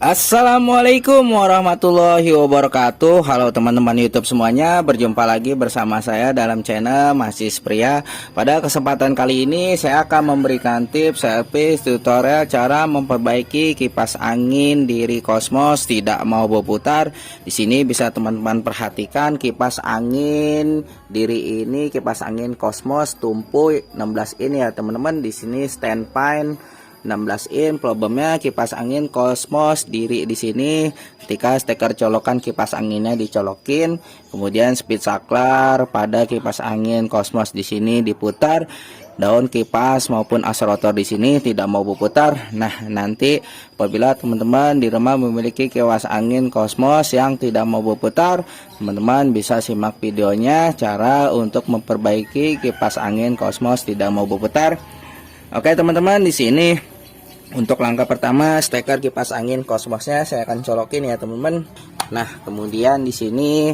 Assalamualaikum warahmatullahi wabarakatuh. Halo teman-teman YouTube semuanya, berjumpa lagi bersama saya dalam channel Mahsis Pria. Pada kesempatan kali ini saya akan memberikan tips, servis, tutorial cara memperbaiki kipas angin Diri Cosmos tidak mau berputar. Di sini bisa teman-teman perhatikan kipas angin Diri ini, kipas angin Cosmos tumpu 16 in ya teman-teman. Di sini standby 16 in. Problemnya kipas angin Cosmos Diri di sini ketika steker colokan kipas anginnya dicolokin, kemudian speed saklar pada kipas angin Cosmos di sini diputar, daun kipas maupun as rotor di sini tidak mau berputar. Nah, nanti apabila teman-teman di rumah memiliki kipas angin Cosmos yang tidak mau berputar, teman-teman bisa simak videonya cara untuk memperbaiki kipas angin Cosmos tidak mau berputar. Oke teman-teman, di sini untuk langkah pertama steker kipas angin Cosmosnya saya akan colokin ya teman-teman. Nah, kemudian di sini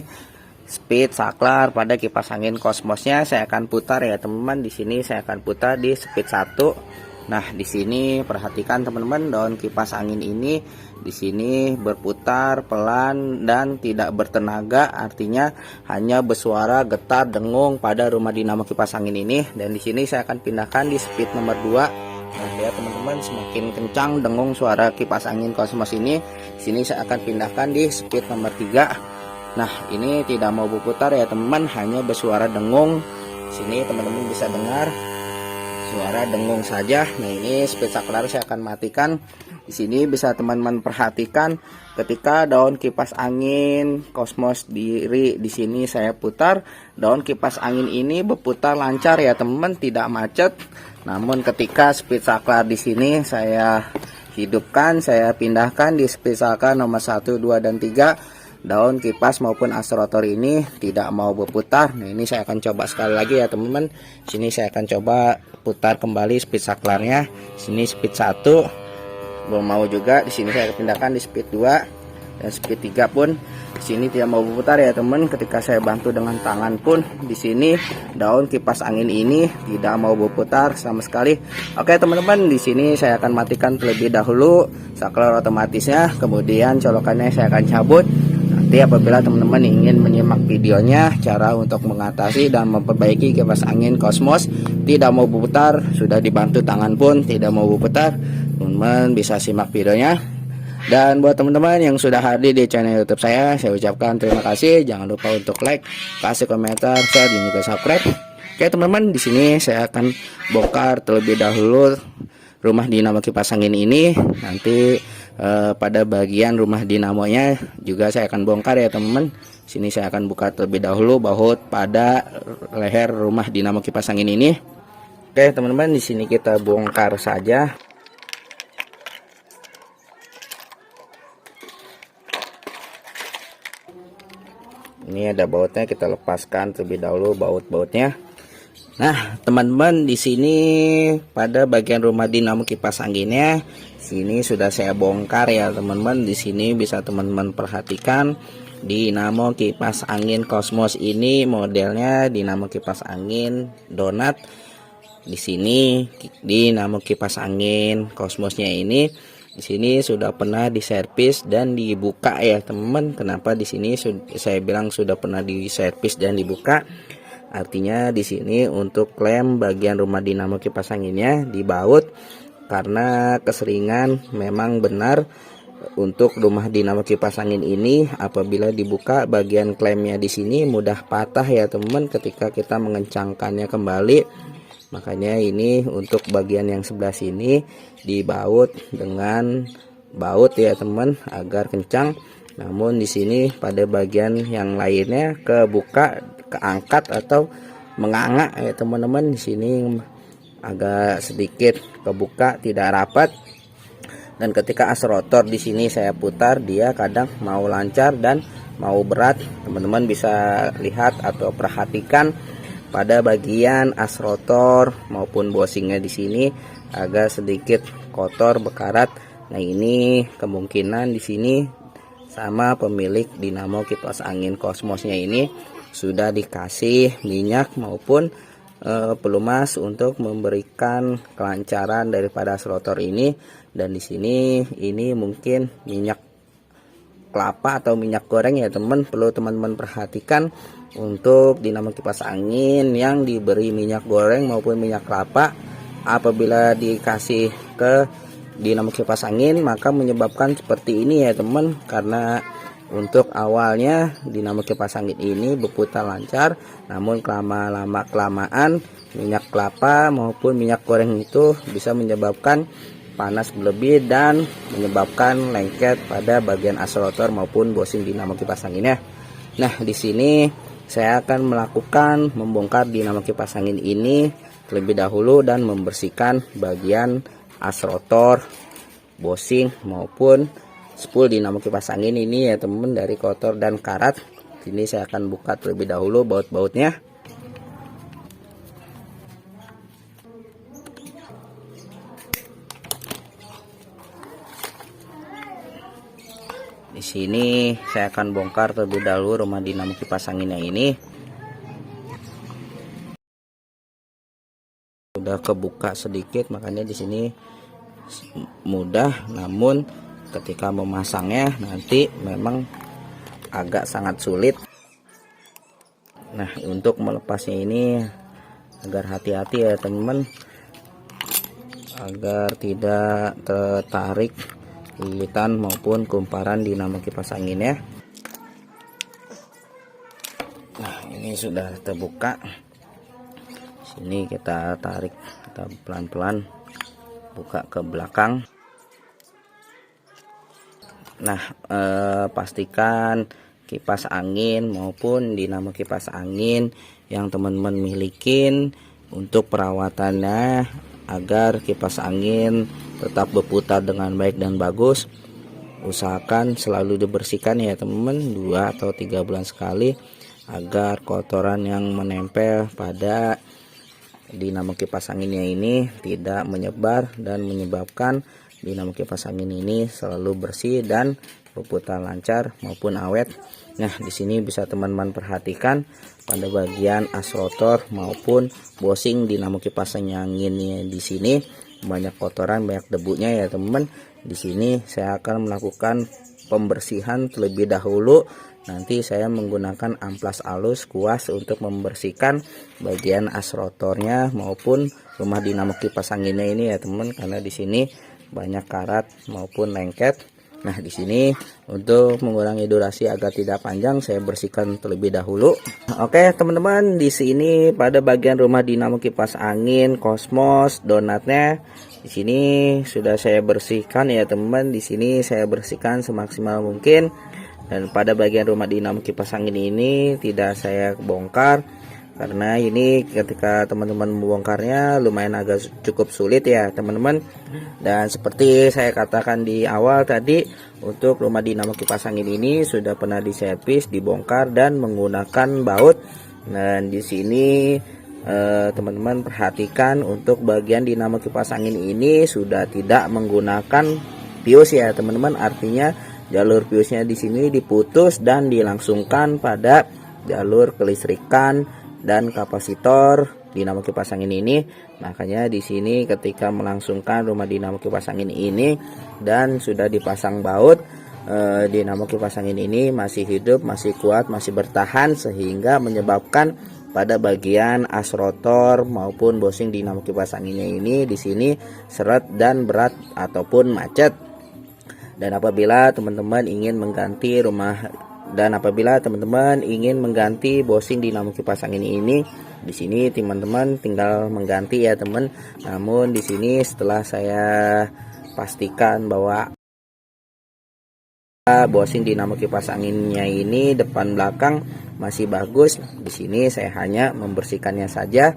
speed saklar pada kipas angin Cosmosnya saya akan putar ya teman-teman. Di sini saya akan putar di speed 1. Nah, di sini perhatikan teman-teman, daun kipas angin ini di sini berputar pelan dan tidak bertenaga, artinya hanya bersuara getar dengung pada rumah dinamo kipas angin ini. Dan di sini saya akan pindahkan di speed nomor 2. Nah ya teman-teman, semakin kencang dengung suara kipas angin Cosmos ini. Sini saya akan pindahkan di speed nomor 3. Nah, ini tidak mau berputar ya teman-teman, hanya bersuara dengung. Sini teman-teman bisa dengar suara dengung saja. Nah, ini speed saklar saya akan matikan. Di sini bisa teman-teman perhatikan ketika daun kipas angin Cosmos Diri di sini saya putar, daun kipas angin ini berputar lancar ya teman-teman, tidak macet. Namun ketika speed saklar di sini saya hidupkan, saya pindahkan di speed saklar nomor 1, 2 dan 3, daun kipas maupun as rotor ini tidak mau berputar. Nah, ini saya akan coba sekali lagi ya teman-teman. Sini saya akan coba putar kembali speed saklarnya. Sini speed 1 belum mau juga. Di sini saya pindahkan di speed 2 dan speed 3 pun di sini tidak mau berputar ya teman. Ketika saya bantu dengan tangan pun di sini daun kipas angin ini tidak mau berputar sama sekali. Oke teman-teman, di sini saya akan matikan terlebih dahulu saklar otomatisnya, kemudian colokannya saya akan cabut. Nanti apabila teman-teman ingin menyimak videonya cara untuk mengatasi dan memperbaiki kipas angin Cosmos tidak mau berputar, sudah dibantu tangan pun tidak mau berputar, teman-teman bisa simak videonya. Dan buat teman-teman yang sudah hadir di channel YouTube saya ucapkan terima kasih. Jangan lupa untuk like, kasih komentar, share, dan juga subscribe. Oke teman-teman, di sini saya akan bongkar terlebih dahulu rumah dinamo kipas angin ini. Nanti pada bagian rumah dinamonya juga saya akan bongkar ya teman-teman. Sini saya akan buka terlebih dahulu baut pada leher rumah dinamo kipas angin ini. Oke teman-teman, di sini kita bongkar saja. Ini ada bautnya, kita lepaskan terlebih dahulu baut-bautnya. Nah, teman-teman, di sini pada bagian rumah dinamo kipas anginnya, sini sudah saya bongkar ya teman-teman. Di sini bisa teman-teman perhatikan dinamo kipas angin Cosmos ini modelnya dinamo kipas angin donat. Di sini dinamo kipas angin Cosmosnya ini di sini sudah pernah diservis dan dibuka ya teman-teman. Kenapa di sini saya bilang sudah pernah diservis dan dibuka? Artinya di sini untuk klem bagian rumah dinamo kipas anginnya dibaut, karena keseringan memang benar untuk rumah dinamo kipas angin ini apabila dibuka bagian klemnya di sini mudah patah ya teman-teman ketika kita mengencangkannya kembali. Makanya ini untuk bagian yang sebelah sini dibaut dengan baut ya teman agar kencang. Namun di sini pada bagian yang lainnya kebuka, keangkat atau menganga ya teman-teman. Di sini agak sedikit kebuka, tidak rapat. Dan ketika as rotor di sini saya putar, dia kadang mau lancar dan mau berat. Teman-teman bisa lihat atau perhatikan pada bagian as rotor maupun bosingnya di sini agak sedikit kotor, bekarat. Nah, ini kemungkinan di sini sama pemilik dinamo kipas angin Cosmosnya ini sudah dikasih minyak maupun pelumas untuk memberikan kelancaran daripada rotor ini. Dan di sini ini mungkin minyak kelapa atau minyak goreng ya teman, perlu teman-teman perhatikan untuk dinamo kipas angin yang diberi minyak goreng maupun minyak kelapa. Apabila dikasih ke dinamo kipas angin maka menyebabkan seperti ini ya teman, karena untuk awalnya dinamo kipas angin ini berputar lancar, namun kelamaan minyak kelapa maupun minyak goreng itu bisa menyebabkan panas berlebih dan menyebabkan lengket pada bagian as rotor maupun bushing dinamo kipas anginnya. Nah, di sini saya akan melakukan membongkar dinamo kipas angin ini terlebih dahulu dan membersihkan bagian as rotor, bushing maupun spool dinamo kipas angin ini ya teman, dari kotor dan karat. Ini saya akan buka terlebih dahulu baut-bautnya. Di sini saya akan bongkar terlebih dahulu rumah dinamo kipas anginnya ini. Sudah kebuka sedikit, makanya di sini mudah, namun ketika memasangnya nanti memang agak sangat sulit. Nah, untuk melepasnya ini agar hati-hati ya teman-teman, agar tidak tertarik lilitan maupun kumparan dinamo kipas anginnya. Nah, ini sudah terbuka. Sini kita tarik, kita pelan-pelan buka ke belakang. Nah, pastikan kipas angin maupun dinamo kipas angin yang teman-teman milikin untuk perawatannya agar kipas angin tetap berputar dengan baik dan bagus, usahakan selalu dibersihkan ya teman-teman 2 atau 3 bulan sekali, agar kotoran yang menempel pada dinamo kipas anginnya ini tidak menyebar dan menyebabkan dinamo kipas angin ini selalu bersih dan berputar lancar maupun awet. Nah, di sini bisa teman-teman perhatikan pada bagian as rotor maupun bushing dinamo kipas anginnya di sini banyak kotoran, banyak debunya ya teman-teman. Di sini saya akan melakukan pembersihan terlebih dahulu. Nanti saya menggunakan amplas halus kuas untuk membersihkan bagian as rotornya maupun rumah dinamo kipas anginnya ini ya teman, karena di sini banyak karat maupun lengket. Nah, di sini untuk mengurangi durasi agar tidak panjang saya bersihkan terlebih dahulu. Oke teman-teman, di sini pada bagian rumah dinamo kipas angin Cosmos donatnya di sini sudah saya bersihkan ya teman. Di sini saya bersihkan semaksimal mungkin, dan pada bagian rumah dinamo kipas angin ini tidak saya bongkar karena ini ketika teman-teman membongkarnya lumayan agak cukup sulit ya teman-teman. Dan seperti saya katakan di awal tadi, untuk rumah dinamo kipas angin ini sudah pernah diservis, dibongkar dan menggunakan baut. Dan di sini teman-teman perhatikan untuk bagian dinamo kipas angin ini sudah tidak menggunakan pius ya teman-teman. Artinya jalur piusnya di sini diputus dan dilangsungkan pada jalur kelistrikan dan kapasitor dinamo kipas angin ini. Makanya di sini ketika melangsungkan rumah dinamo kipas angin ini dan sudah dipasang baut, dinamo kipas angin ini masih hidup, masih kuat, masih bertahan, sehingga menyebabkan pada bagian as rotor maupun bushing dinamo kipas anginnya ini di sini seret dan berat ataupun macet. Dan apabila teman-teman ingin mengganti bushing dinamo kipas angin ini, di sini teman-teman tinggal mengganti ya teman. Namun di sini setelah saya pastikan bahwa bushing dinamo kipas anginnya ini depan belakang masih bagus, di sini saya hanya membersihkannya saja.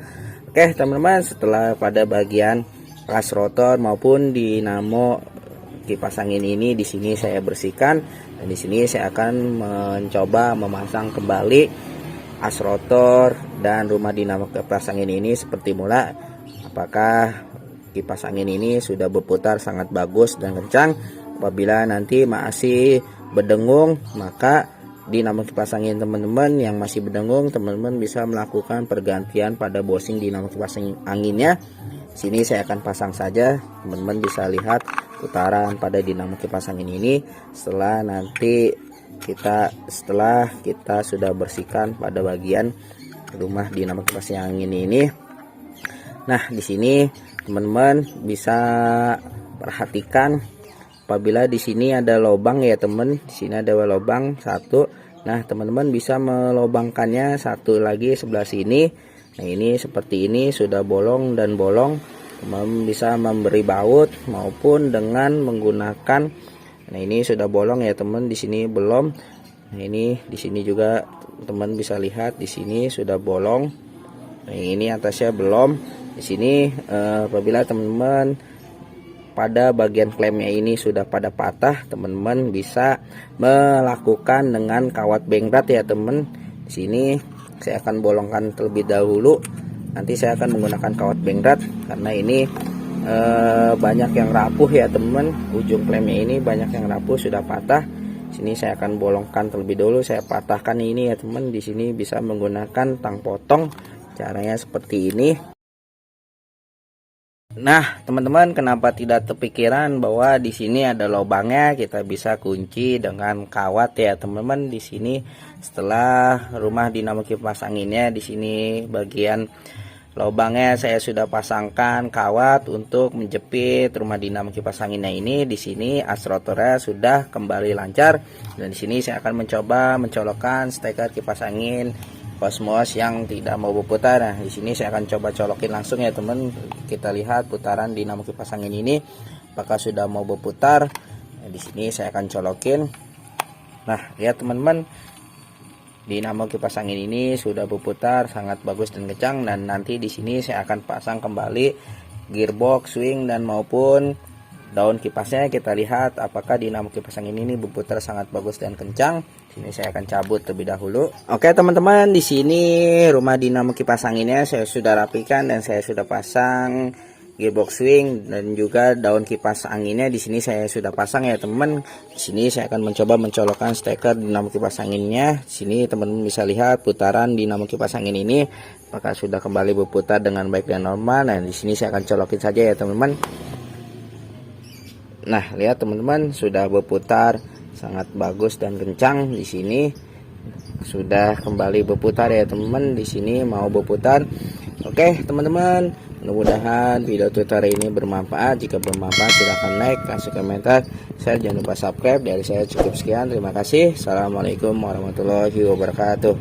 Oke teman-teman, setelah pada bagian as rotor maupun dinamo kipas angin ini di sini saya bersihkan, dan di sini saya akan mencoba memasang kembali as rotor dan rumah dinamo kipas angin ini seperti mula. Apakah kipas angin ini sudah berputar sangat bagus dan kencang? Apabila nanti masih berdengung, maka dinamo kipas angin teman-teman yang masih berdengung, teman-teman bisa melakukan pergantian pada bosing dinamo kipas anginnya. Sini saya akan pasang saja, teman-teman bisa lihat putaran pada dinamo kipas angin ini setelah kita sudah bersihkan pada bagian rumah dinamo kipas angin ini. Nah, di sini teman-teman bisa perhatikan apabila di sini ada lubang ya teman, di sini ada lubang satu. Nah, teman-teman bisa melobangkannya satu lagi sebelah sini. Nah, ini seperti ini sudah bolong dan bolong. Teman-teman bisa memberi baut maupun dengan menggunakan. Nah, ini sudah bolong ya teman, di sini belum. Nah, ini di sini juga teman bisa lihat di sini sudah bolong. Nah, ini atasnya belum. Di sini apabila teman-teman pada bagian klemnya ini sudah pada patah, teman-teman bisa melakukan dengan kawat bengkrat ya teman. Di sini saya akan bolongkan terlebih dahulu. Nanti saya akan menggunakan kawat bengkrat karena ini banyak yang rapuh ya teman. Ujung klemnya ini banyak yang rapuh sudah patah. Sini saya akan bolongkan terlebih dahulu. Saya patahkan ini ya teman. Di sini bisa menggunakan tang potong. Caranya seperti ini. Nah, teman-teman, kenapa tidak terpikiran bahwa di sini ada lubangnya? Kita bisa kunci dengan kawat ya, teman-teman. Di sini setelah rumah dinamo kipas anginnya, di sini bagian lubangnya saya sudah pasangkan kawat untuk menjepit rumah dinamo kipas anginnya ini. Di sini as rotornya sudah kembali lancar dan di sini saya akan mencoba mencolokkan steker kipas angin Cosmos yang tidak mau berputar. Nah, di sini saya akan coba colokin langsung ya teman. Kita lihat putaran dinamo kipas angin ini apakah sudah mau berputar. Nah, di sini saya akan colokin. Nah, lihat teman-teman, dinamo kipas angin ini sudah berputar sangat bagus dan kencang. Dan nanti di sini saya akan pasang kembali gearbox, swing dan maupun daun kipasnya. Kita lihat apakah dinamo kipas angin ini berputar sangat bagus dan kencang. Ini saya akan cabut terlebih dahulu. Oke teman-teman, di sini rumah dinamo kipas anginnya saya sudah rapikan dan saya sudah pasang gearbox swing dan juga daun kipas anginnya. Di sini saya sudah pasang ya teman. Di sini saya akan mencoba mencolokkan steker dinamo kipas anginnya. Di sini teman-teman bisa lihat putaran dinamo kipas angin ini apakah sudah kembali berputar dengan baik dan normal. Nah, di sini saya akan colokin saja ya teman-teman. Nah, lihat teman-teman, sudah berputar sangat bagus dan kencang. Di sini sudah kembali berputar ya teman-teman. Di sini mau berputar. Oke teman-teman, mudah-mudahan video tutorial ini bermanfaat. Jika bermanfaat silahkan like, kasih komentar, share, jangan lupa subscribe. Dari saya cukup sekian, terima kasih. Assalamualaikum warahmatullahi wabarakatuh.